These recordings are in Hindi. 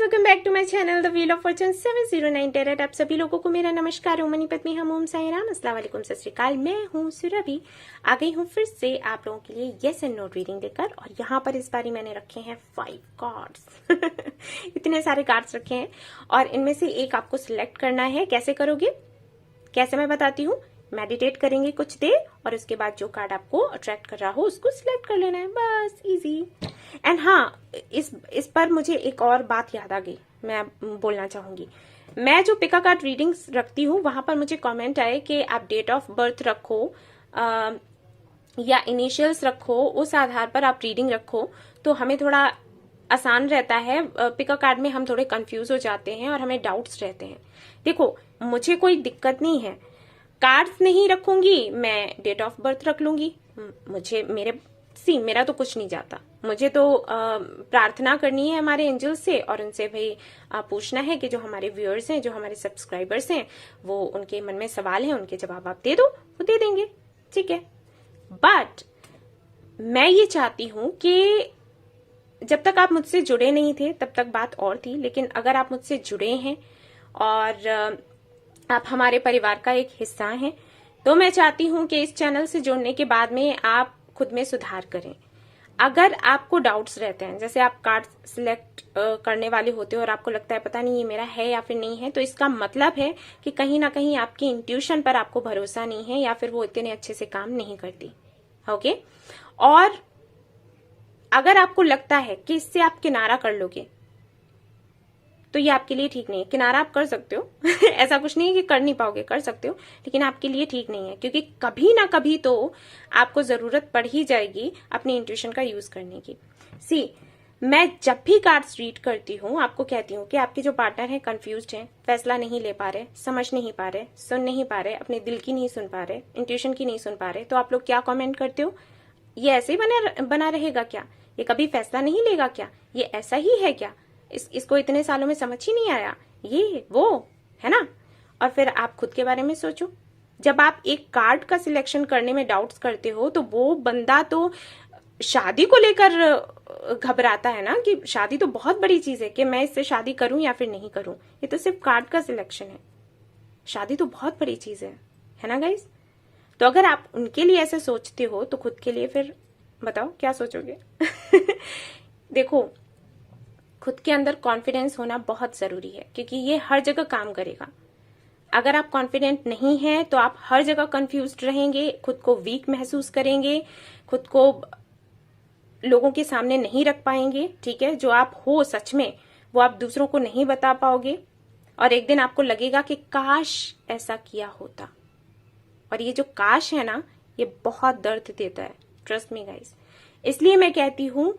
Welcome back to my channel the wheel of fortune 709 tarot. आप सभी लोगों को मेरा नमस्कार। ओम मनी पत्नी हम ओम साई राम, अस्सलाम वालेकुम, सत श्री अकाल। मैं हूँ सुरभि, आ गई हूँ फिर से आप लोगों के लिए येस एंड नो रीडिंग देकर। और यहाँ पर इस बारी मैंने रखे हैं 5 कार्ड्स इतने सारे कार्ड्स रखे हैं और इनमें से एक आपको सिलेक्ट करना है। कैसे करोगे, कैसे मैं बताती हूँ। मेडिटेट करेंगे कुछ देर और उसके बाद जो कार्ड आपको अट्रैक्ट कर रहा हो उसको सिलेक्ट कर लेना है, बस इजी। एंड हाँ, इस पर मुझे एक और बात याद आ गई, मैं बोलना चाहूंगी। मैं जो पिका कार्ड रीडिंग्स रखती हूँ वहां पर मुझे कमेंट आए कि आप डेट ऑफ बर्थ रखो या इनिशियल्स रखो, उस आधार पर आप रीडिंग रखो तो हमें थोड़ा आसान रहता है। पिका कार्ड में हम थोड़े कंफ्यूज हो जाते हैं और हमें डाउट्स रहते हैं। देखो, मुझे कोई दिक्कत नहीं है, कार्ड्स नहीं रखूंगी, मैं डेट ऑफ बर्थ रख लूंगी। मुझे मेरा तो कुछ नहीं जाता। मुझे तो प्रार्थना करनी है हमारे एंजल्स से और उनसे भाई पूछना है कि जो हमारे व्यूअर्स हैं, जो हमारे सब्सक्राइबर्स हैं, वो उनके मन में सवाल हैं, उनके जवाब आप दे दो, वो दे देंगे, ठीक है। बट मैं ये चाहती हूं कि जब तक आप मुझसे जुड़े नहीं थे तब तक बात और थी, लेकिन अगर आप मुझसे जुड़े हैं और आप हमारे परिवार का एक हिस्सा हैं तो मैं चाहती हूं कि इस चैनल से जुड़ने के बाद में आप खुद में सुधार करें। अगर आपको डाउट्स रहते हैं, जैसे आप कार्ड सिलेक्ट करने वाले होते हो और आपको लगता है पता नहीं ये मेरा है या फिर नहीं है, तो इसका मतलब है कि कहीं ना कहीं आपकी इंट्यूशन पर आपको भरोसा नहीं है या फिर वो इतने अच्छे से काम नहीं करती। ओके, और अगर आपको लगता है कि इससे आप किनारा कर लोगे तो ये आपके लिए ठीक नहीं है। किनारा आप कर सकते हो ऐसा कुछ नहीं है कि कर नहीं पाओगे, कर सकते हो, लेकिन आपके लिए ठीक नहीं है, क्योंकि कभी ना कभी तो आपको जरूरत पड़ ही जाएगी अपनी इंट्यूशन का यूज करने की। मैं जब भी कार्ड्स रीड करती हूँ आपको कहती हूँ कि आपके जो पार्टनर हैं कंफ्यूज्ड हैं, फैसला नहीं ले पा रहे, समझ नहीं पा रहे, सुन नहीं पा रहे, अपने दिल की नहीं सुन पा रहे, इंट्यूशन की नहीं सुन पा रहे, तो आप लोग क्या कमेंट करते हो, ये ऐसे ही बना रहेगा क्या, ये कभी फैसला नहीं लेगा क्या, ये ऐसा ही है क्या, इसको इतने सालों में समझ ही नहीं आया, ये वो है ना। और फिर आप खुद के बारे में सोचो। जब आप एक कार्ड का सिलेक्शन करने में डाउट्स करते हो तो वो बंदा तो शादी को लेकर घबराता है ना, कि शादी तो बहुत बड़ी चीज है, कि मैं इससे शादी करूं या फिर नहीं करूं। ये तो सिर्फ कार्ड का सिलेक्शन है, शादी तो बहुत बड़ी चीज है ना गाइस। तो अगर आप उनके लिए ऐसे सोचते हो तो खुद के लिए फिर बताओ क्या सोचोगे देखो, खुद के अंदर कॉन्फिडेंस होना बहुत जरूरी है, क्योंकि ये हर जगह काम करेगा। अगर आप कॉन्फिडेंट नहीं हैं तो आप हर जगह कंफ्यूज्ड रहेंगे, खुद को वीक महसूस करेंगे, खुद को लोगों के सामने नहीं रख पाएंगे, ठीक है। जो आप हो सच में वो आप दूसरों को नहीं बता पाओगे और एक दिन आपको लगेगा कि काश ऐसा किया होता। और ये जो काश है ना, ये बहुत दर्द देता है, ट्रस्ट मी गाइस। इसलिए मैं कहती हूं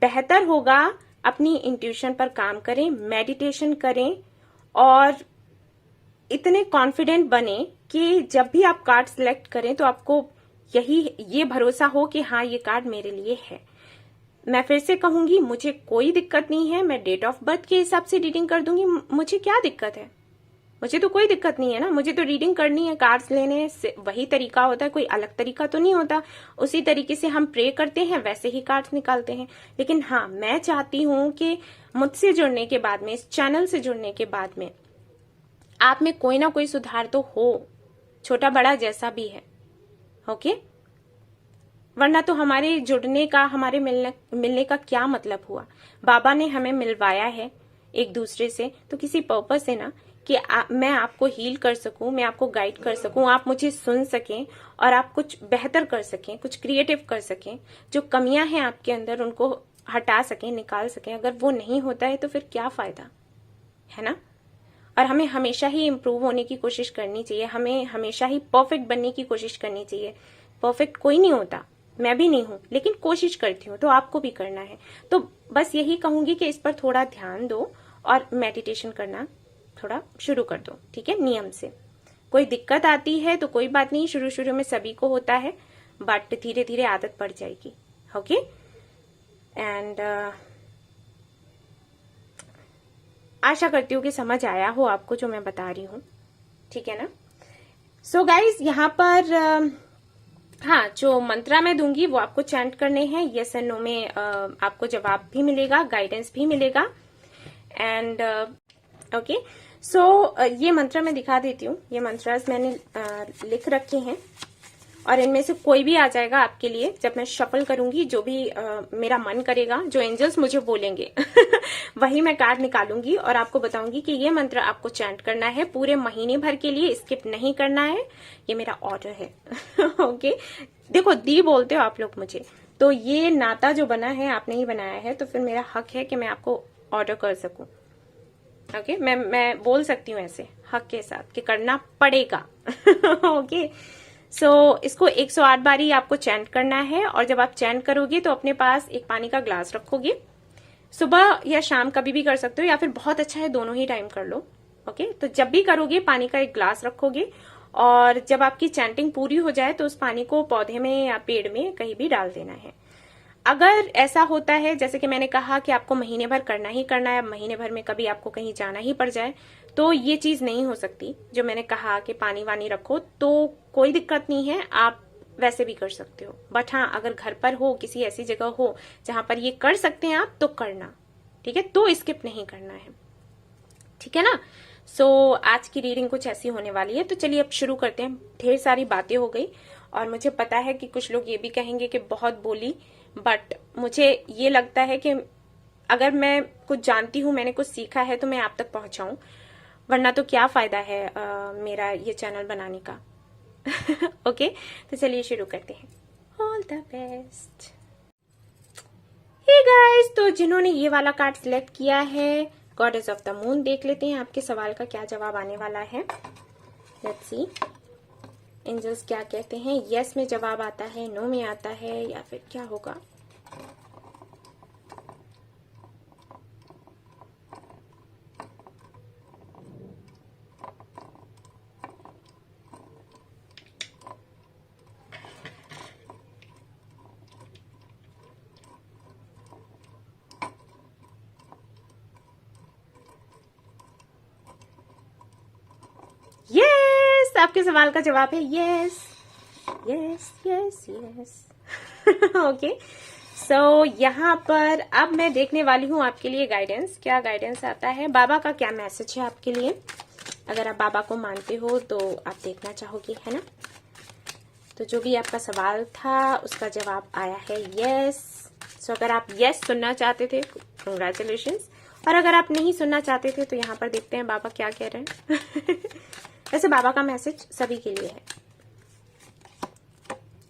बेहतर होगा अपनी इंट्यूशन पर काम करें, मेडिटेशन करें और इतने कॉन्फिडेंट बने कि जब भी आप कार्ड सिलेक्ट करें तो आपको ये भरोसा हो कि हाँ, ये कार्ड मेरे लिए है। मैं फिर से कहूंगी, मुझे कोई दिक्कत नहीं है, मैं डेट ऑफ बर्थ के हिसाब से रीडिंग कर दूंगी। मुझे क्या दिक्कत है, मुझे तो कोई दिक्कत नहीं है ना। मुझे तो रीडिंग करनी है, कार्ड्स लेने से वही तरीका होता है, कोई अलग तरीका तो नहीं होता। उसी तरीके से हम प्रे करते हैं, वैसे ही कार्ड्स निकालते हैं। लेकिन हाँ, मैं चाहती हूं कि मुझसे जुड़ने के बाद में, इस चैनल से जुड़ने के बाद में आप में कोई ना कोई सुधार तो हो, छोटा बड़ा जैसा भी है, ओके। वरना तो हमारे जुड़ने का, हमारे मिलने का क्या मतलब हुआ। बाबा ने हमें मिलवाया है एक दूसरे से तो किसी पर्पस से ना, कि मैं आपको हील कर सकूं, मैं आपको गाइड कर सकूं, आप मुझे सुन सकें और आप कुछ बेहतर कर सकें, कुछ क्रिएटिव कर सकें, जो कमियां हैं आपके अंदर उनको हटा सकें, निकाल सकें। अगर वो नहीं होता है तो फिर क्या फायदा, है ना। और हमें हमेशा ही इम्प्रूव होने की कोशिश करनी चाहिए, हमें हमेशा ही परफेक्ट बनने की कोशिश करनी चाहिए। परफेक्ट कोई नहीं होता, मैं भी नहीं हूं, लेकिन कोशिश करती हूँ, तो आपको भी करना है। तो बस यही कहूंगी कि इस पर थोड़ा ध्यान दो और मेडिटेशन करना थोड़ा शुरू कर दो, ठीक है, नियम से। कोई दिक्कत आती है तो कोई बात नहीं, शुरू शुरू में सभी को होता है, बट धीरे धीरे आदत पड़ जाएगी, ओके। एंड आशा करती हूँ कि समझ आया हो आपको जो मैं बता रही हूँ, ठीक है ना। सो गाइज, यहाँ पर हाँ, जो मंत्रा मैं दूंगी वो आपको चैंट करने हैं। यस एंड नो में आपको जवाब भी मिलेगा, गाइडेंस भी मिलेगा। एंड ओके, सो ये मंत्र मैं दिखा देती हूँ। ये मंत्रास मैंने लिख रखे हैं और इनमें से कोई भी आ जाएगा आपके लिए। जब मैं शफल करूंगी, जो भी मेरा मन करेगा, जो एंजल्स मुझे बोलेंगे वही मैं कार्ड निकालूंगी और आपको बताऊंगी कि ये मंत्र आपको चैंट करना है पूरे महीने भर के लिए, स्किप नहीं करना है। ये मेरा ऑर्डर है। ओके, देखो दी बोलते हो आप लोग मुझे, तो ये नाता जो बना है आपने ही बनाया है, तो फिर मेरा हक है कि मैं आपको ऑर्डर कर सकूं। ओके, मैं बोल सकती हूँ ऐसे हक के साथ कि करना पड़ेगा। ओके, सो इसको 108 बारी आपको चैंट करना है और जब आप चैंट करोगे तो अपने पास एक पानी का ग्लास रखोगे। सुबह या शाम कभी भी कर सकते हो, या फिर बहुत अच्छा है दोनों ही टाइम कर लो। ओके, तो जब भी करोगे पानी का एक ग्लास रखोगे और जब आपकी चैंटिंग पूरी हो जाए तो उस पानी को पौधे में या पेड़ में कहीं भी डाल देना है। अगर ऐसा होता है, जैसे कि मैंने कहा कि आपको महीने भर करना ही करना है, महीने भर में कभी आपको कहीं जाना ही पड़ जाए, तो ये चीज नहीं हो सकती। जो मैंने कहा कि पानी वानी रखो, तो कोई दिक्कत नहीं है, आप वैसे भी कर सकते हो। बट हाँ, अगर घर पर हो, किसी ऐसी जगह हो जहां पर ये कर सकते हैं आप, तो करना, ठीक है, तो स्किप नहीं करना है, ठीक है ना। सो आज की रीडिंग कुछ ऐसी होने वाली है। तो चलिए अब शुरू करते हैं। ढेर सारी बातें हो गई और मुझे पता है कि कुछ लोग ये भी कहेंगे कि बहुत बोली, बट मुझे ये लगता है कि अगर मैं कुछ जानती हूँ, मैंने कुछ सीखा है, तो मैं आप तक पहुंचाऊं, वरना तो क्या फायदा है मेरा ये चैनल बनाने का। ओके, तो चलिए शुरू करते हैं। All the best. Hey guys, तो जिन्होंने ये वाला कार्ड सिलेक्ट किया है, गॉडेस ऑफ द मून, देख लेते हैं आपके सवाल का क्या जवाब आने वाला है। लेट्स सी एंजल्स क्या कहते हैं। यस में जवाब आता है, नो में आता है, या फिर क्या होगा। यस, आपके सवाल का जवाब है yes, yes, yes, yes. Okay, so यहाँ पर अब मैं देखने वाली हूँ आपके लिए गाइडेंस। क्या गाइडेंस आता है, बाबा का क्या मैसेज है आपके लिए। अगर आप बाबा को मानते हो तो आप देखना चाहोगे, है ना। तो जो भी आपका सवाल था उसका जवाब आया है यस। सो अगर आप यस सुनना चाहते थे, कंग्रेचुलेशंस। और अगर आप नहीं सुनना चाहते थे तो यहाँ पर देखते हैं बाबा क्या कह रहे हैं। वैसे बाबा का मैसेज सभी के लिए है।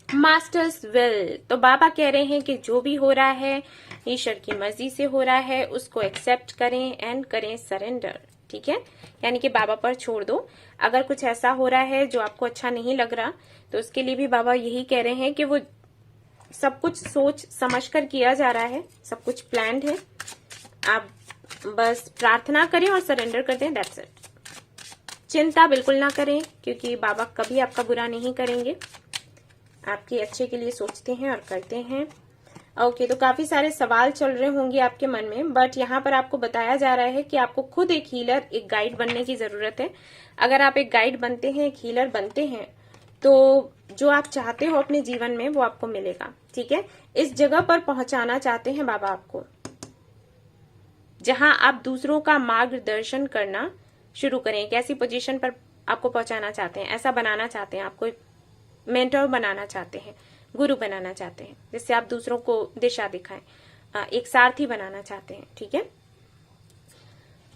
मास्टर्स विल, तो बाबा कह रहे हैं कि जो भी हो रहा है ईश्वर की मर्जी से हो रहा है, उसको एक्सेप्ट करें एंड करें सरेंडर, ठीक है। यानी कि बाबा पर छोड़ दो। अगर कुछ ऐसा हो रहा है जो आपको अच्छा नहीं लग रहा, तो उसके लिए भी बाबा यही कह रहे हैं कि वो सब कुछ सोच समझ कर किया जा रहा है, सब कुछ प्लान्ड है। आप बस प्रार्थना करें और सरेंडर कर दें, दैट्स इट। चिंता बिल्कुल ना करें, क्योंकि बाबा कभी आपका बुरा नहीं करेंगे, आपके अच्छे के लिए सोचते हैं और करते हैं। ओके, तो काफी सारे सवाल चल रहे होंगे आपके मन में, बट यहाँ पर आपको बताया जा रहा है कि आपको खुद एक हीलर, एक गाइड बनने की जरूरत है। अगर आप एक गाइड बनते हैं, एक हीलर बनते हैं, तो जो आप चाहते हो अपने जीवन में वो आपको मिलेगा, ठीक है। इस जगह पर पहुंचाना चाहते हैं बाबा आपको, जहां आप दूसरों का मार्गदर्शन करना शुरू करें। एक ऐसी पोजीशन पर आपको पहुंचाना चाहते हैं, ऐसा बनाना चाहते हैं, आपको मेंटर बनाना चाहते हैं, गुरु बनाना चाहते हैं, जिससे आप दूसरों को दिशा दिखाएं, एक सारथी बनाना चाहते हैं, ठीक है।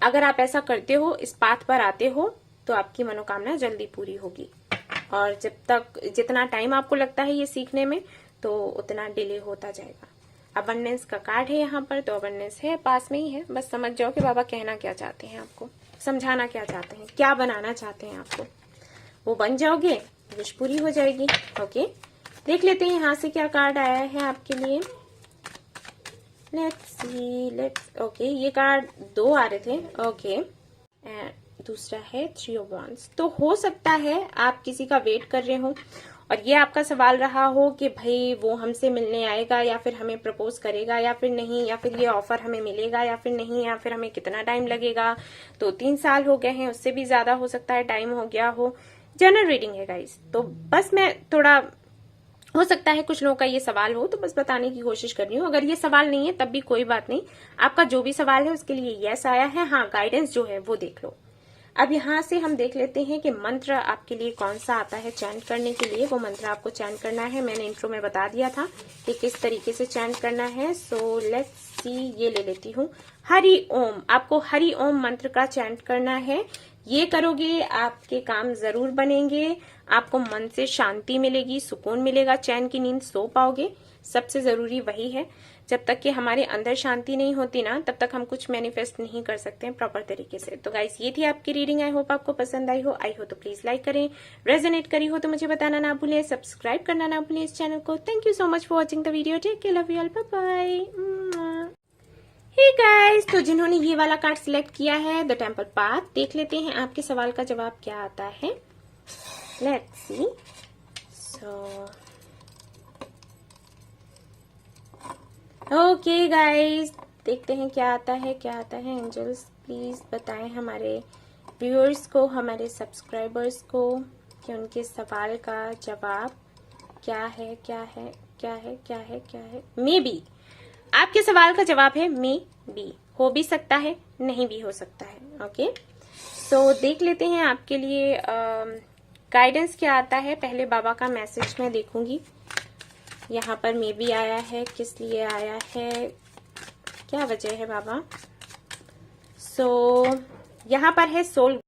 अगर आप ऐसा करते हो, इस पाथ पर आते हो, तो आपकी मनोकामना जल्दी पूरी होगी। और जब तक जितना टाइम आपको लगता है ये सीखने में, तो उतना डिले होता जाएगा। अबंडेंस का कार्ड है यहाँ पर, तो अबंडेंस है, पास में ही है। बस समझ जाओ कि बाबा कहना क्या चाहते हैं, आपको समझाना क्या चाहते हैं, क्या बनाना चाहते हैं आपको, वो बन जाओगे, विश पूरी हो जाएगी। ओके, देख लेते हैं यहाँ से क्या कार्ड आया है आपके लिए। लेट्स सी, ओके, ये कार्ड 2 आ रहे थे। ओके, दूसरा है 3 ऑफ वांड्स। तो हो सकता है आप किसी का वेट कर रहे हो और ये आपका सवाल रहा हो कि भाई वो हमसे मिलने आएगा, या फिर हमें प्रपोज करेगा या फिर नहीं, या फिर ये ऑफर हमें मिलेगा या फिर नहीं, या फिर हमें कितना टाइम लगेगा। 2-3 साल हो गए हैं, उससे भी ज्यादा हो सकता है टाइम हो गया हो। जनरल रीडिंग है गाइस, तो बस मैं थोड़ा हो सकता है कुछ लोगों का ये सवाल हो, तो बस बताने की कोशिश कर रही हूँ। अगर ये सवाल नहीं है तब भी कोई बात नहीं, आपका जो भी सवाल है उसके लिए यस आया है। हाँ, गाइडेंस जो है वो देख लो। अब यहाँ से हम देख लेते हैं कि मंत्र आपके लिए कौन सा आता है चैंट करने के लिए। वो मंत्र आपको चैंट करना है, मैंने इंट्रो में बता दिया था कि किस तरीके से चैंट करना है। सो लेट्स सी, ये ले लेती हूँ हरि ओम। आपको हरि ओम मंत्र का चैंट करना है। ये करोगे आपके काम जरूर बनेंगे, आपको मन से शांति मिलेगी, सुकून मिलेगा, चैन की नींद सो पाओगे। सबसे जरूरी वही है। जब तक कि हमारे अंदर शांति नहीं होती ना, तब तक हम कुछ मैनिफेस्ट नहीं कर सकते हैं प्रॉपर तरीके से। तो गाइस, ये थी आपकी रीडिंग। आई होप आपको पसंद आई हो तो प्लीज लाइक करें, रेजोनेट करी हो तो मुझे बताना ना भूलें, सब्सक्राइब करना ना भूलें इस चैनल को। Thank you so much for watching the video. Take care, love you all, bye bye. Hey guys, तो जिन्होंने ये वाला कार्ड सिलेक्ट किया है, द टेम्पल पाथ, देख लेते हैं आपके सवाल का जवाब क्या आता है। Let's see. So okay guys, देखते हैं क्या आता है, क्या आता है। एंजल्स प्लीज बताएं हमारे व्यूअर्स को, हमारे सब्सक्राइबर्स को कि उनके सवाल का जवाब क्या है, क्या है, क्या है, क्या है, क्या है। मे बी आपके सवाल का जवाब है मे बी, हो भी सकता है, नहीं भी हो सकता है। ओके, सो देख लेते हैं आपके लिए गाइडेंस क्या आता है। पहले बाबा का मैसेज मैं देखूंगी। यहाँ पर मे बी आया है, किस लिए आया है, क्या वजह है बाबा। सो यहाँ पर है soul.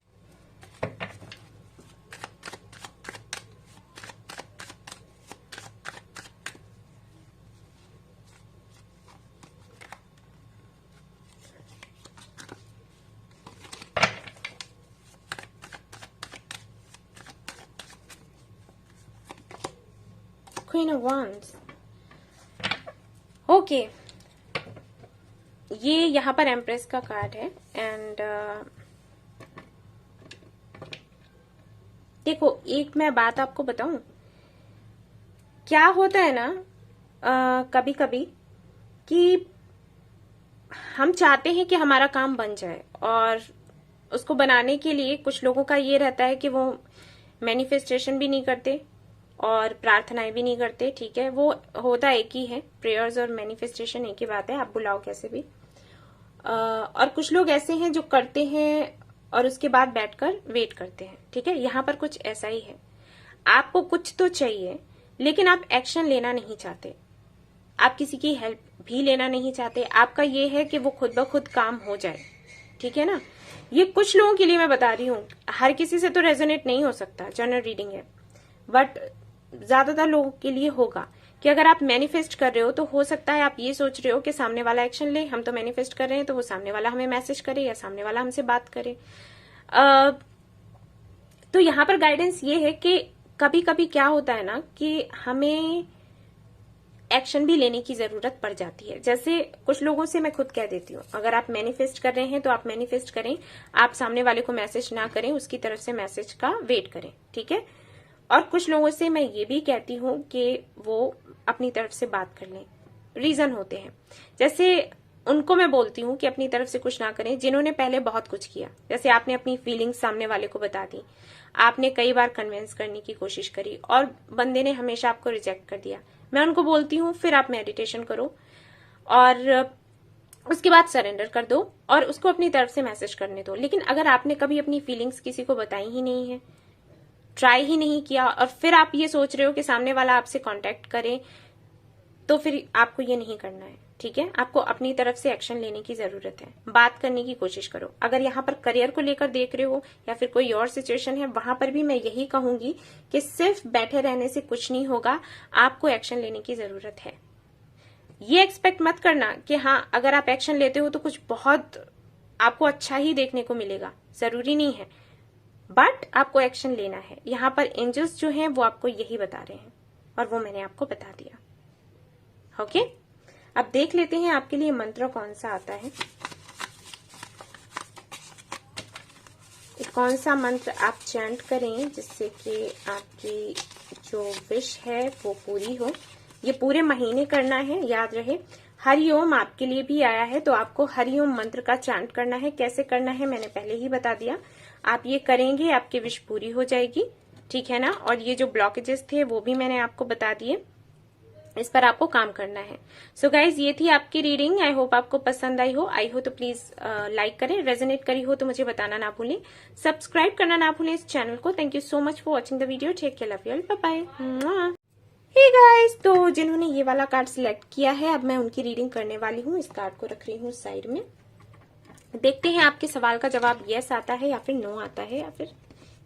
Queen of wands. Okay, ये यहाँ पर एम्प्रेस का कार्ड है। एंड देखो, एक मैं बात आपको बताऊं, क्या होता है ना कभी कभी कि हम चाहते हैं कि हमारा काम बन जाए, और उसको बनाने के लिए कुछ लोगों का ये रहता है कि वो मैनिफेस्टेशन भी नहीं करते और प्रार्थनाएं भी नहीं करते। ठीक है, वो होता एक ही है, प्रेयर्स और मैनिफेस्टेशन एक ही बात है, आप बुलाओ कैसे भी। और कुछ लोग ऐसे हैं जो करते हैं और उसके बाद बैठकर वेट करते हैं। ठीक है, यहाँ पर कुछ ऐसा ही है। आपको कुछ तो चाहिए, लेकिन आप एक्शन लेना नहीं चाहते, आप किसी की हेल्प भी लेना नहीं चाहते। आपका ये है कि वो खुद ब खुद काम हो जाए। ठीक है ना, ये कुछ लोगों के लिए मैं बता रही हूँ, हर किसी से तो रेजोनेट नहीं हो सकता, जनरल रीडिंग है, बट ज्यादातर लोगों के लिए होगा कि अगर आप मैनिफेस्ट कर रहे हो तो हो सकता है आप ये सोच रहे हो कि सामने वाला एक्शन ले। हम तो मैनिफेस्ट कर रहे हैं, तो वो सामने वाला हमें मैसेज करे या सामने वाला हमसे बात करे। तो यहाँ पर गाइडेंस ये है कि कभी कभी क्या होता है ना कि हमें एक्शन भी लेने की जरूरत पड़ जाती है। जैसे कुछ लोगों से मैं खुद कह देती हूँ, अगर आप मैनिफेस्ट कर रहे हैं तो आप मैनिफेस्ट करें, आप सामने वाले को मैसेज ना करें, उसकी तरफ से मैसेज का वेट करें। ठीक है, और कुछ लोगों से मैं ये भी कहती हूँ कि वो अपनी तरफ से बात कर लें। रीजन होते हैं, जैसे उनको मैं बोलती हूँ कि अपनी तरफ से कुछ ना करें जिन्होंने पहले बहुत कुछ किया। जैसे आपने अपनी फीलिंग्स सामने वाले को बता दी, आपने कई बार कन्विंस करने की कोशिश करी और बंदे ने हमेशा आपको रिजेक्ट कर दिया। मैं उनको बोलती हूँ फिर आप मेडिटेशन करो और उसके बाद सरेंडर कर दो और उसको अपनी तरफ से मैसेज करने दो। लेकिन अगर आपने कभी अपनी फीलिंग्स किसी को बताई ही नहीं है, ट्राई ही नहीं किया, और फिर आप ये सोच रहे हो कि सामने वाला आपसे कांटेक्ट करे, तो फिर आपको ये नहीं करना है। ठीक है, आपको अपनी तरफ से एक्शन लेने की जरूरत है, बात करने की कोशिश करो। अगर यहाँ पर करियर को लेकर देख रहे हो या फिर कोई और सिचुएशन है, वहां पर भी मैं यही कहूंगी कि सिर्फ बैठे रहने से कुछ नहीं होगा, आपको एक्शन लेने की जरूरत है। ये एक्सपेक्ट मत करना कि हाँ अगर आप एक्शन लेते हो तो कुछ बहुत आपको अच्छा ही देखने को मिलेगा, जरूरी नहीं है, बट आपको एक्शन लेना है। यहाँ पर एंजल्स जो हैं वो आपको यही बता रहे हैं और वो मैंने आपको बता दिया। ओके, अब देख लेते हैं आपके लिए मंत्र कौन सा आता है, कौन सा मंत्र आप चैंट करें जिससे कि आपकी जो विश है वो पूरी हो। ये पूरे महीने करना है, याद रहे। हरिओम आपके लिए भी आया है, तो आपको हरिओम मंत्र का चैंट करना है। कैसे करना है मैंने पहले ही बता दिया, आप ये करेंगे आपकी विश पूरी हो जाएगी। ठीक है ना, और ये जो ब्लॉकेजेस थे वो भी मैंने आपको बता दिए। इस पर आपको काम करना है। सो गाइज, ये थी आपकी रीडिंग। आई होप आपको पसंद आई हो तो प्लीज लाइक करें, रेजोनेट करी हो तो मुझे बताना ना भूलें, सब्सक्राइब करना ना भूलें इस चैनल को। Thank you so much for watching the video. Take care, love you all, bye bye. Hey guys, तो जिन्होंने ये वाला कार्ड सिलेक्ट किया है, अब मैं उनकी रीडिंग करने वाली हूँ। इस कार्ड को रख रही हूँ साइड में। देखते हैं आपके सवाल का जवाब यस आता है या फिर नो आता है या फिर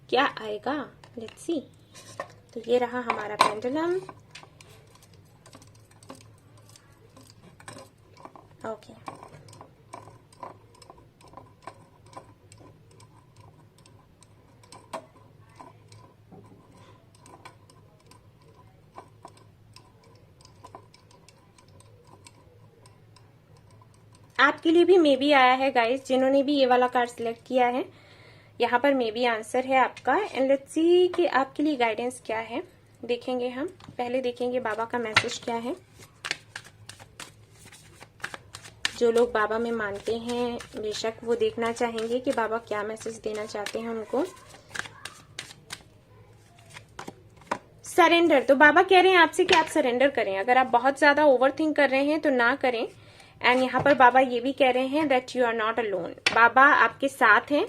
क्या आएगा। Let's see. तो ये रहा हमारा पेंडुलम। ओके, आपके लिए भी मे बी आया है गाइस, जिन्होंने भी ये वाला कार्ड सिलेक्ट किया है। यहाँ पर मे बी आंसर है आपका। एंड लेट्स सी कि आपके लिए गाइडेंस क्या है। देखेंगे हम, पहले देखेंगे बाबा का मैसेज क्या है। जो लोग बाबा में मानते हैं, बेशक वो देखना चाहेंगे कि बाबा क्या मैसेज देना चाहते हैं उनको। सरेंडर, तो बाबा कह रहे हैं आपसे कि आप सरेंडर करें। अगर आप बहुत ज्यादा ओवर थिंक कर रहे हैं तो ना करें। एंड यहाँ पर बाबा ये भी कह रहे हैं that you are not alone. बाबा आपके साथ हैं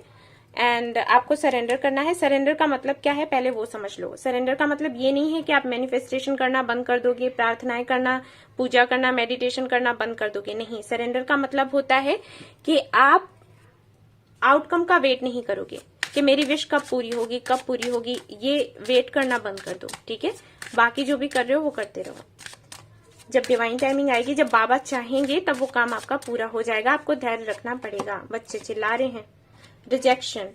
एंड आपको सरेंडर करना है। सरेंडर का मतलब क्या है पहले वो समझ लो। सरेंडर का मतलब ये नहीं है कि आप मैनिफेस्टेशन करना बंद कर दोगे, प्रार्थनाएं करना, पूजा करना, मेडिटेशन करना बंद कर दोगे। नहीं, सरेंडर का मतलब होता है कि आप आउटकम का वेट नहीं करोगे कि मेरी विश कब पूरी होगी, कब पूरी होगी, ये वेट करना बंद कर दो। ठीक है, बाकी जो भी कर रहे हो वो करते रहो। जब डिवाइन टाइमिंग आएगी, जब बाबा चाहेंगे, तब वो काम आपका पूरा हो जाएगा। आपको धैर्य रखना पड़ेगा। बच्चे चिल्ला रहे हैं। रिजेक्शन,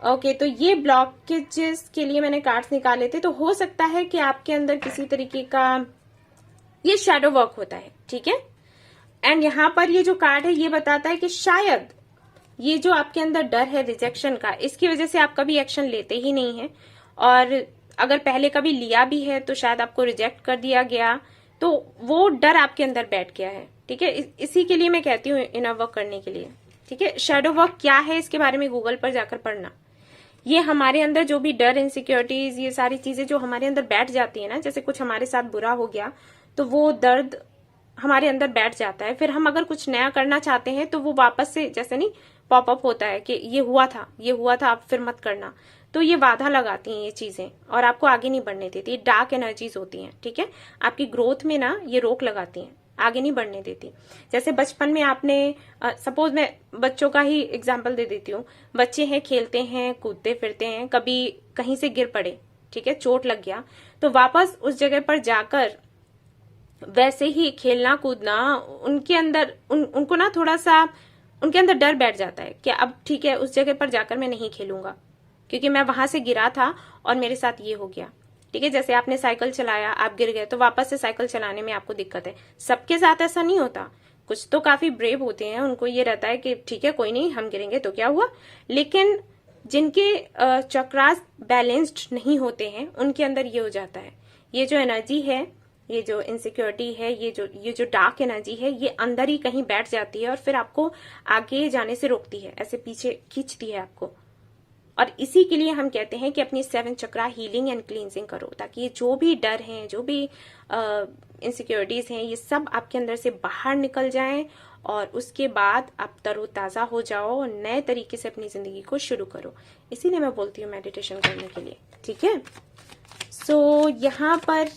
ओके, तो ये ब्लॉकेजेस के लिए मैंने कार्ड्स निकाले थे। तो हो सकता है कि आपके अंदर किसी तरीके का ये शैडो वर्क होता है। ठीक है, एंड यहाँ पर ये जो कार्ड है ये बताता है कि शायद ये जो आपके अंदर डर है रिजेक्शन का, इसकी वजह से आप कभी एक्शन लेते ही नहीं है। और अगर पहले कभी लिया भी है तो शायद आपको रिजेक्ट कर दिया गया, तो वो डर आपके अंदर बैठ गया है। ठीक है, इसी के लिए मैं कहती हूँ इनर वर्क करने के लिए। ठीक है, शैडो वर्क क्या है इसके बारे में गूगल पर जाकर पढ़ना। ये हमारे अंदर जो भी डर, इनसिक्योरिटीज, ये सारी चीजें जो हमारे अंदर बैठ जाती है ना, जैसे कुछ हमारे साथ बुरा हो गया तो वो दर्द हमारे अंदर बैठ जाता है। फिर हम अगर कुछ नया करना चाहते हैं तो वो वापस से जैसे नहीं पॉपअप होता है कि ये हुआ था, आप फिर मत करना। तो ये बाधा लगाती हैं ये चीजें और आपको आगे नहीं बढ़ने देती। डार्क एनर्जीज होती हैं। ठीक है, आपकी ग्रोथ में ना ये रोक लगाती हैं, आगे नहीं बढ़ने देती। जैसे बचपन में आपने सपोज मैं बच्चों का ही एग्जाम्पल दे देती हूँ। बच्चे हैं, खेलते हैं, कूदते फिरते हैं, कभी कहीं से गिर पड़े, ठीक है, चोट लग गया, तो वापस उस जगह पर जाकर वैसे ही खेलना कूदना, उनके अंदर उनको ना थोड़ा सा उनके अंदर डर बैठ जाता है कि अब ठीक है, उस जगह पर जाकर मैं नहीं खेलूंगा क्योंकि मैं वहां से गिरा था और मेरे साथ ये हो गया। ठीक है, जैसे आपने साइकिल चलाया, आप गिर गए तो वापस से साइकिल चलाने में आपको दिक्कत है। सबके साथ ऐसा नहीं होता। कुछ तो काफी ब्रेव होते हैं, उनको ये रहता है कि ठीक है कोई नहीं, हम गिरेंगे तो क्या हुआ। लेकिन जिनके चक्रास बैलेंस्ड नहीं होते हैं उनके अंदर ये हो जाता है। ये जो एनर्जी है, ये जो इनसिक्योरिटी है, ये जो डार्क एनर्जी है, ये अंदर ही कहीं बैठ जाती है और फिर आपको आगे जाने से रोकती है, ऐसे पीछे खींचती है आपको। और इसी के लिए हम कहते हैं कि अपनी 7 चक्रा हीलिंग एंड क्लींजिंग करो, ताकि ये जो भी डर हैं, जो भी इनसिक्योरिटीज हैं, ये सब आपके अंदर से बाहर निकल जाएं और उसके बाद आप तरोताजा हो जाओ और नए तरीके से अपनी जिंदगी को शुरू करो। इसीलिए मैं बोलती हूँ मेडिटेशन करने के लिए। ठीक है, सो यहाँ पर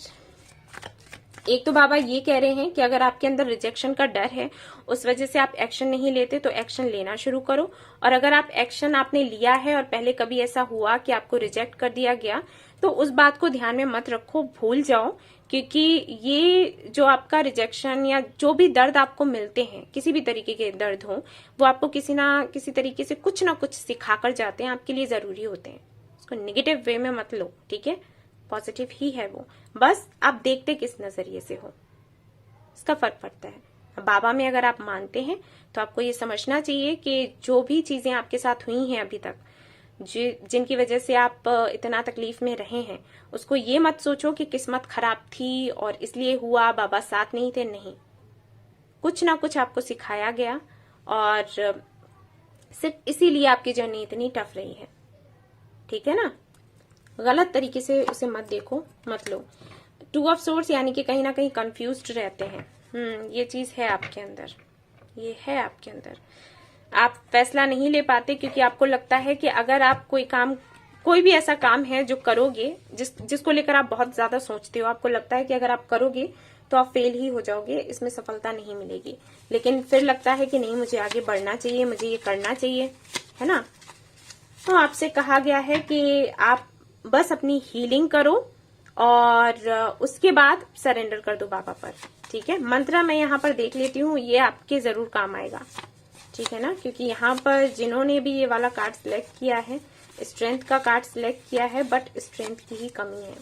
एक तो बाबा ये कह रहे हैं कि अगर आपके अंदर रिजेक्शन का डर है, उस वजह से आप एक्शन नहीं लेते, तो एक्शन लेना शुरू करो। और अगर आप एक्शन आपने लिया है और पहले कभी ऐसा हुआ कि आपको रिजेक्ट कर दिया गया, तो उस बात को ध्यान में मत रखो, भूल जाओ। क्योंकि ये जो आपका रिजेक्शन या जो भी दर्द आपको मिलते हैं, किसी भी तरीके के दर्द हो, वो आपको किसी ना किसी तरीके से कुछ ना कुछ सिखा कर जाते हैं, आपके लिए जरूरी होते हैं। उसको नेगेटिव वे में मत लो। ठीक है, पॉजिटिव ही है वो, बस आप देखते किस नजरिए से हो, इसका फर्क पड़ता है। बाबा में अगर आप मानते हैं तो आपको ये समझना चाहिए कि जो भी चीजें आपके साथ हुई हैं अभी तक, जिनकी वजह से आप इतना तकलीफ में रहे हैं, उसको ये मत सोचो कि किस्मत खराब थी और इसलिए हुआ, बाबा साथ नहीं थे। नहीं, कुछ ना कुछ आपको सिखाया गया और सिर्फ इसीलिए आपकी जर्नी इतनी टफ रही है। ठीक है ना, गलत तरीके से उसे मत देखो, मत लो। टू ऑफ सोर्स यानी कि कहीं ना कहीं कंफ्यूज्ड रहते हैं। ये चीज है आपके अंदर, ये है आपके अंदर। आप फैसला नहीं ले पाते क्योंकि आपको लगता है कि अगर आप कोई भी ऐसा काम है जो करोगे, जिसको लेकर आप बहुत ज्यादा सोचते हो, आपको लगता है कि अगर आप करोगे तो आप फेल ही हो जाओगे, इसमें सफलता नहीं मिलेगी। लेकिन फिर लगता है कि नहीं, मुझे आगे बढ़ना चाहिए, मुझे ये करना चाहिए, है ना। तो आपसे कहा गया है कि आप बस अपनी हीलिंग करो और उसके बाद सरेंडर कर दो बाबा पर, ठीक है। मंत्र मैं यहाँ पर देख लेती हूँ, ये आपके जरूर काम आएगा, ठीक है ना। क्योंकि यहाँ पर जिन्होंने भी ये वाला कार्ड सिलेक्ट किया है, स्ट्रेंथ का कार्ड सिलेक्ट किया है, बट स्ट्रेंथ की ही कमी है।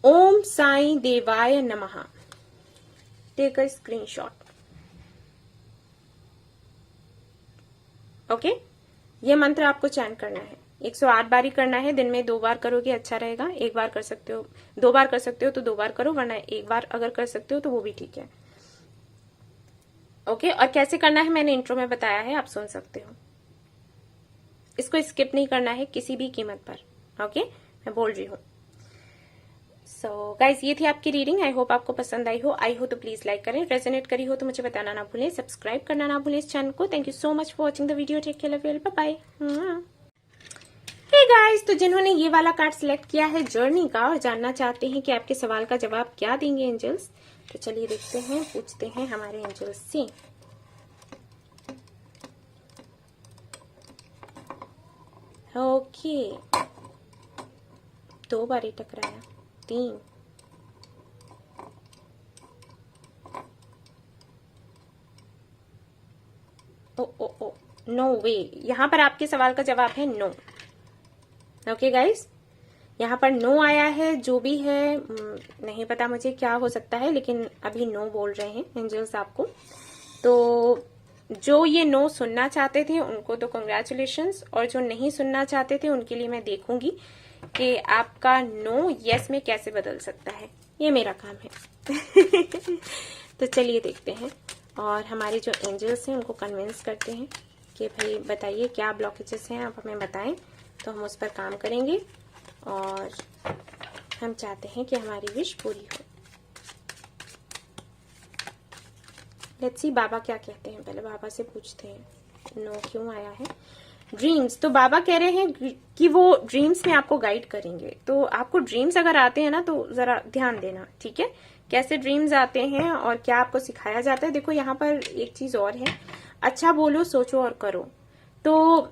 ओम साईं देवाय नमः। Take a screenshot. ओके, ये मंत्र आपको चैंट करना है, 108 बार ही करना है। दिन में 2 बार करोगे अच्छा रहेगा। 1 बार कर सकते हो, 2 बार कर सकते हो तो 2 बार करो, वरना 1 बार अगर कर सकते हो तो वो भी ठीक है। ओके, और कैसे करना है मैंने इंट्रो में बताया है, आप सुन सकते हो। इसको स्किप नहीं करना है किसी भी कीमत पर। ओके, मैं बोल रही हूँ। सो गाइज, ये थी आपकी रीडिंग। आई होप आपको पसंद आई हो। तो प्लीज लाइक करें, रेजोनेट करी हो तो मुझे बताना ना भूलें, सब्सक्राइब करना ना भूलें इस चैनल को। Thank you so much for watching the video. Take care, love you, bye bye. Hey guys, तो जिन्होंने ये वाला कार्ड सिलेक्ट किया है जर्नी का और जानना चाहते हैं कि आपके सवाल का जवाब क्या देंगे एंजल्स, तो चलिए देखते हैं, पूछते हैं हमारे एंजल्स से। ओके, 2 बार ही टकराया, 3, ओ नो वे। यहाँ पर आपके सवाल का जवाब है नो। ओके गाइस, यहाँ पर नो आया है। जो भी है नहीं पता मुझे क्या हो सकता है, लेकिन अभी नो बोल रहे हैं एंजल्स आपको। तो जो ये नो सुनना चाहते थे उनको तो कंग्रेचुलेशंस, और जो नहीं सुनना चाहते थे उनके लिए मैं देखूंगी कि आपका नो यस में कैसे बदल सकता है। ये मेरा काम है। तो चलिए देखते हैं, और हमारे जो एंजल्स हैं उनको कन्विंस करते हैं कि भाई बताइए क्या ब्लॉकेजेस हैं, आप हमें बताएं तो हम उस पर काम करेंगे। और हम चाहते हैं कि हमारी विश पूरी हो। लेट्स सी बाबा क्या कहते हैं, पहले बाबा से पूछते हैं नो क्यों आया है। ड्रीम्स, तो बाबा कह रहे हैं कि वो ड्रीम्स में आपको गाइड करेंगे। तो आपको ड्रीम्स अगर आते हैं ना तो जरा ध्यान देना, ठीक है। कैसे ड्रीम्स आते हैं और क्या आपको सिखाया जाता है। देखो यहाँ पर एक चीज और है, अच्छा बोलो, सोचो और करो। तो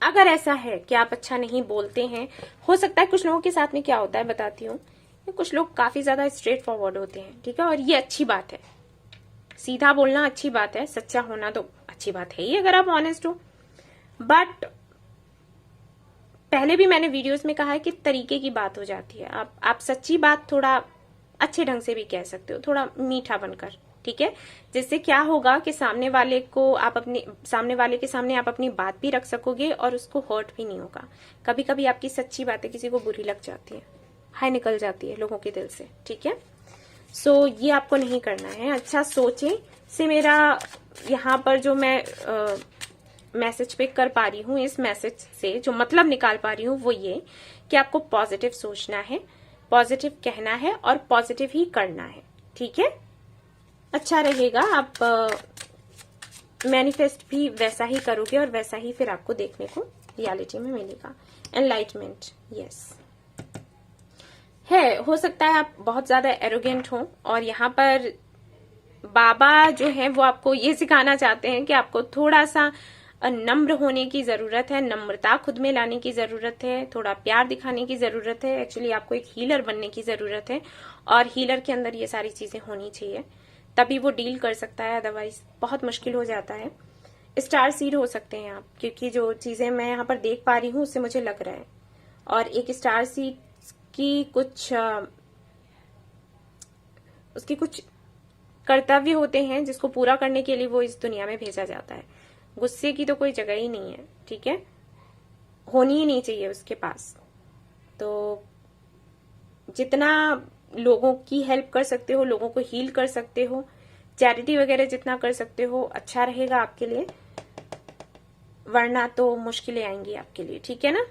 अगर ऐसा है कि आप अच्छा नहीं बोलते हैं, हो सकता है कुछ लोगों के साथ में क्या होता है बताती हूँ, कुछ लोग काफी ज्यादा स्ट्रेट फॉरवर्ड होते हैं, ठीक है, और ये अच्छी बात है। सीधा बोलना अच्छी बात है, सच्चा होना तो अच्छी बात है ही अगर आप ऑनेस्ट हो। बट पहले भी मैंने वीडियोस में कहा है कि तरीके की बात हो जाती है। आप सच्ची बात थोड़ा अच्छे ढंग से भी कह सकते हो, थोड़ा मीठा बनकर, ठीक है। जिससे क्या होगा कि सामने वाले के सामने आप अपनी बात भी रख सकोगे और उसको हर्ट भी नहीं होगा। कभी कभी आपकी सच्ची बातें किसी को बुरी लग जाती है, हाय निकल जाती है लोगों के दिल से, ठीक है। सो ये आपको नहीं करना है। अच्छा सोचें से मेरा यहाँ पर जो मैं मैसेज पिक कर पा रही हूँ, इस मैसेज से जो मतलब निकाल पा रही हूँ वो ये कि आपको पॉजिटिव सोचना है, पॉजिटिव कहना है और पॉजिटिव ही करना है, ठीक है। अच्छा रहेगा, आप मैनिफेस्ट भी वैसा ही करोगे और वैसा ही फिर आपको देखने को रियलिटी में मिलेगा। एनलाइटमेंट, यस है। हो सकता है आप बहुत ज्यादा एरोगेंट हो, और यहाँ पर बाबा जो है वो आपको ये सिखाना चाहते हैं कि आपको थोड़ा सा नम्र होने की जरूरत है, नम्रता खुद में लाने की जरूरत है, थोड़ा प्यार दिखाने की जरूरत है। एक्चुअली आपको एक हीलर बनने की जरूरत है, और हीलर के अंदर ये सारी चीजें होनी चाहिए, तभी वो डील कर सकता है, अदरवाइज बहुत मुश्किल हो जाता है। स्टार सीड हो सकते हैं आप, क्योंकि जो चीजें मैं यहाँ पर देख पा रही हूँ उससे मुझे लग रहा है। और एक स्टार सीड की उसकी कुछ कर्तव्य होते हैं जिसको पूरा करने के लिए वो इस दुनिया में भेजा जाता है। गुस्से की तो कोई जगह ही नहीं है, ठीक है, होनी ही नहीं चाहिए उसके पास। तो जितना लोगों की हेल्प कर सकते हो, लोगों को हील कर सकते हो, चैरिटी वगैरह जितना कर सकते हो अच्छा रहेगा आपके लिए, वरना तो मुश्किलें आएंगी आपके लिए, ठीक है ना।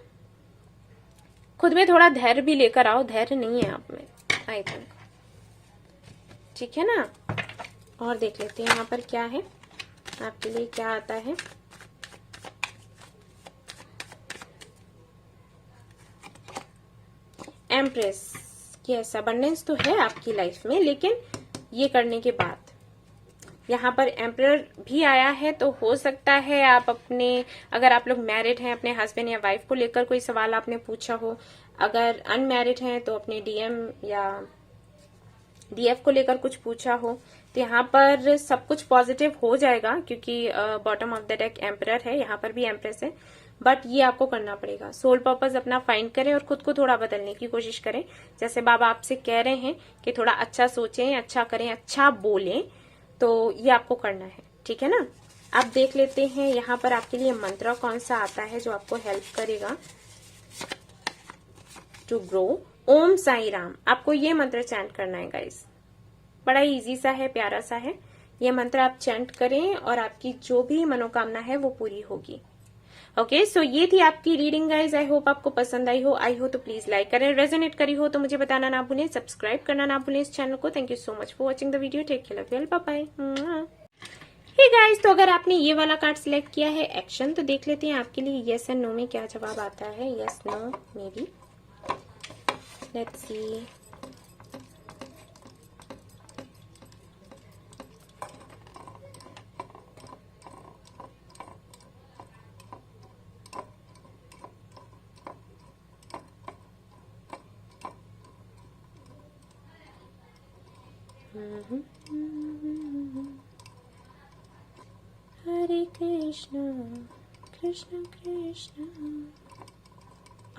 खुद में थोड़ा धैर्य भी लेकर आओ, धैर्य नहीं है आप में आई थिंक, ठीक है ना। और देख लेते हैं यहाँ पर क्या है आपके लिए, क्या आता है। एम्प्रेस, यस अबंडेंस तो है आपकी लाइफ में, लेकिन ये करने के बाद यहाँ पर एम्परर भी आया है, तो हो सकता है आप अपने, अगर आप लोग मैरिड हैं, अपने हस्बैंड या वाइफ को लेकर कोई सवाल आपने पूछा हो, अगर अनमैरिड हैं तो अपने डीएम या डीएफ को लेकर कुछ पूछा हो, तो यहाँ पर सब कुछ पॉजिटिव हो जाएगा, क्योंकि bottom of the deck emperor है, यहाँ पर भी एम्प्रेस है। बट ये आपको करना पड़ेगा, सोल पर्पस अपना फाइंड करें और खुद को थोड़ा बदलने की कोशिश करें। जैसे बाबा आपसे कह रहे हैं कि थोड़ा अच्छा सोचें, अच्छा करें, अच्छा बोलें, तो ये आपको करना है, ठीक है ना। अब देख लेते हैं यहाँ पर आपके लिए मंत्र कौन सा आता है जो आपको हेल्प करेगा टू ग्रो। ओम साई राम, आपको ये मंत्र चैंट करना है गाइस, बड़ा इजी सा है, प्यारा सा है। ये मंत्र आप चैंट करें और आपकी जो भी मनोकामना है वो पूरी होगी। ओके, सो ये थी आपकी रीडिंग गाइज। आई होप आपको पसंद आई हो तो प्लीज लाइक करें, रेजोनेट करी हो तो मुझे बताना ना भूलें, सब्सक्राइब करना ना भूलें इस चैनल को। Thank you so much for watching the video, take care, love you, bye bye. Hey guys, तो अगर आपने ये वाला कार्ड सिलेक्ट किया है एक्शन, तो देख लेते हैं आपके लिए यस एंड नो में क्या जवाब आता है। Yes, no, maybe, let's see. Hare Krishna Krishna Krishna,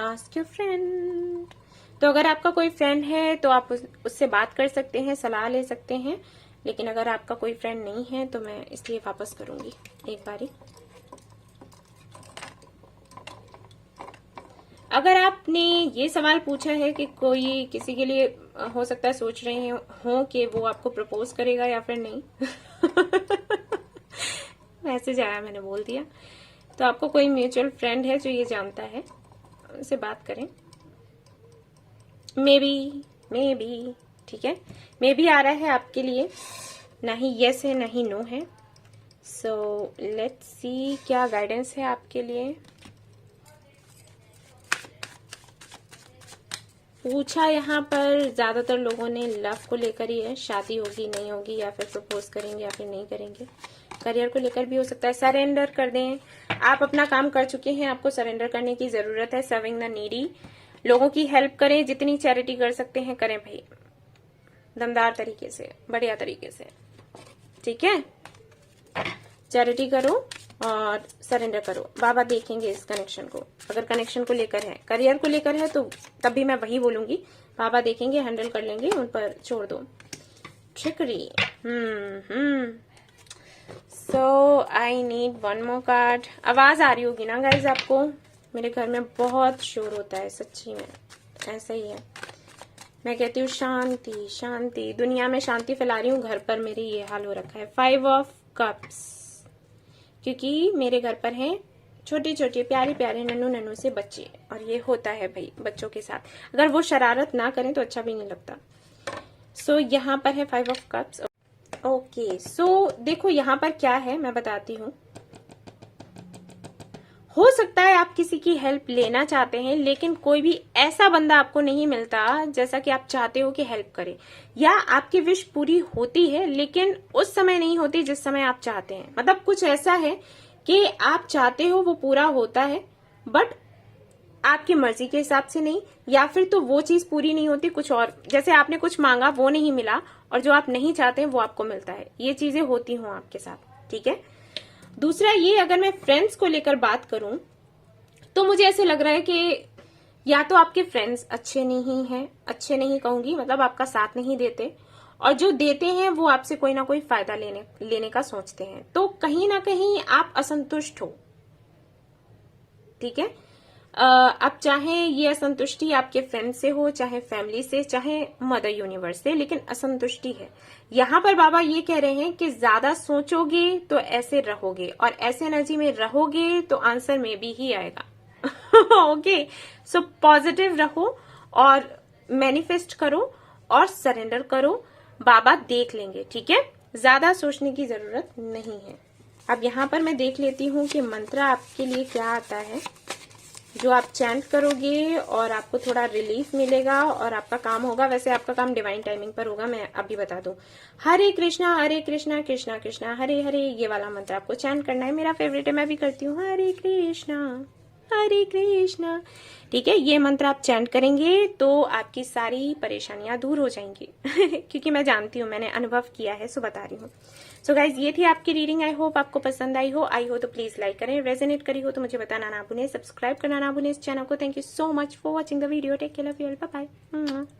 ask your friend. तो अगर आपका कोई फ्रेंड है तो आप उससे बात कर सकते हैं, सलाह ले सकते हैं, लेकिन अगर आपका कोई फ्रेंड नहीं है तो मैं इसलिए वापस करूंगी एक बारी। अगर आपने ये सवाल पूछा है कि कोई किसी के लिए हो सकता है सोच रहे हो कि वो आपको प्रपोज करेगा या फिर नहीं मैसेज आया, मैंने बोल दिया, तो आपको कोई म्यूचुअल फ्रेंड है जो ये जानता है, उससे बात करें। मे बी, ठीक है, मे बी आ रहा है आपके लिए, ना ही यस है ना ही नो है। सो लेट्स सी क्या गाइडेंस है आपके लिए। पूछा यहाँ पर ज्यादातर लोगों ने लव को लेकर ही है, शादी होगी नहीं होगी, या फिर प्रपोज करेंगे या फिर नहीं करेंगे। करियर को लेकर भी हो सकता है। सरेंडर कर दें, आप अपना काम कर चुके हैं, आपको सरेंडर करने की जरूरत है। सर्विंग द नीडी, लोगों की हेल्प करें, जितनी चैरिटी कर सकते हैं करें भाई, दमदार तरीके से, बढ़िया तरीके से, ठीक है। चैरिटी करो और सरेंडर करो, बाबा देखेंगे इस कनेक्शन को। अगर कनेक्शन को लेकर है, करियर को लेकर है, तो तब भी मैं वही बोलूंगी, बाबा देखेंगे, हैंडल कर लेंगे, उन पर छोड़ दो। Trickery, so I need one more card. आवाज आ रही होगी ना गाइज आपको, मेरे घर में बहुत शोर होता है, सच्ची में ऐसा ही है। मैं कहती हूँ शांति शांति, दुनिया में शांति फैला रही हूँ, घर पर मेरे ये हाल हो रखा है। 5 ऑफ कप्स, क्योंकि मेरे घर पर हैं छोटे छोटे प्यारे प्यारे नन्नू नन्नू से बच्चे, और ये होता है भाई बच्चों के साथ, अगर वो शरारत ना करें तो अच्छा भी नहीं लगता। सो यहाँ पर है 5 ऑफ कप्स। ओके, सो देखो यहाँ पर क्या है मैं बताती हूँ। हो सकता है आप किसी की हेल्प लेना चाहते हैं, लेकिन कोई भी ऐसा बंदा आपको नहीं मिलता जैसा कि आप चाहते हो कि हेल्प करे, या आपकी विश पूरी होती है लेकिन उस समय नहीं होती जिस समय आप चाहते हैं। मतलब कुछ ऐसा है कि आप चाहते हो वो पूरा होता है, बट आपकी मर्जी के हिसाब से नहीं, या फिर तो वो चीज पूरी नहीं होती, कुछ और, जैसे आपने कुछ मांगा वो नहीं मिला, और जो आप नहीं चाहते हैं वो आपको मिलता है। ये चीजें होती हों आपके साथ, ठीक है। दूसरा ये, अगर मैं फ्रेंड्स को लेकर बात करूं तो मुझे ऐसे लग रहा है कि या तो आपके फ्रेंड्स अच्छे नहीं हैं, अच्छे नहीं कहूंगी, मतलब आपका साथ नहीं देते, और जो देते हैं वो आपसे कोई ना कोई फायदा लेने का सोचते हैं, तो कहीं ना कहीं आप असंतुष्ट हो, ठीक है। अब चाहे ये असंतुष्टि आपके फ्रेंड से हो, चाहे फैमिली से, चाहे मदर यूनिवर्स से, लेकिन असंतुष्टि है। यहाँ पर बाबा ये कह रहे हैं कि ज्यादा सोचोगे तो ऐसे रहोगे, और ऐसे एनर्जी में रहोगे तो आंसर में भी ही आएगा ओके, सो पॉजिटिव रहो और मैनिफेस्ट करो और सरेंडर करो, बाबा देख लेंगे, ठीक है। ज्यादा सोचने की जरूरत नहीं है। अब यहाँ पर मैं देख लेती हूँ कि मंत्र आपके लिए क्या आता है जो आप चैंट करोगे और आपको थोड़ा रिलीफ मिलेगा और आपका काम होगा। वैसे आपका काम डिवाइन टाइमिंग पर होगा, मैं अभी बता दूं। हरे कृष्णा कृष्णा कृष्णा हरे हरे, ये वाला मंत्र आपको चैंट करना है। मेरा फेवरेट है, मैं भी करती हूँ। हरे कृष्णा, ठीक है। ये मंत्र आप चैंट करेंगे तो आपकी सारी परेशानियां दूर हो जाएंगी क्योंकि मैं जानती हूँ, मैंने अनुभव किया है, सो बता रही हूँ। सो गाइज, ये थी आपकी रीडिंग। आई होप आपको पसंद आई हो तो प्लीज लाइक करें, रेजोनेट करी हो तो मुझे बताना ना भूलें, सब्सक्राइब करना ना भूलें इस चैनल को। Thank you so much for watching the video. Take care, love you all, bye bye.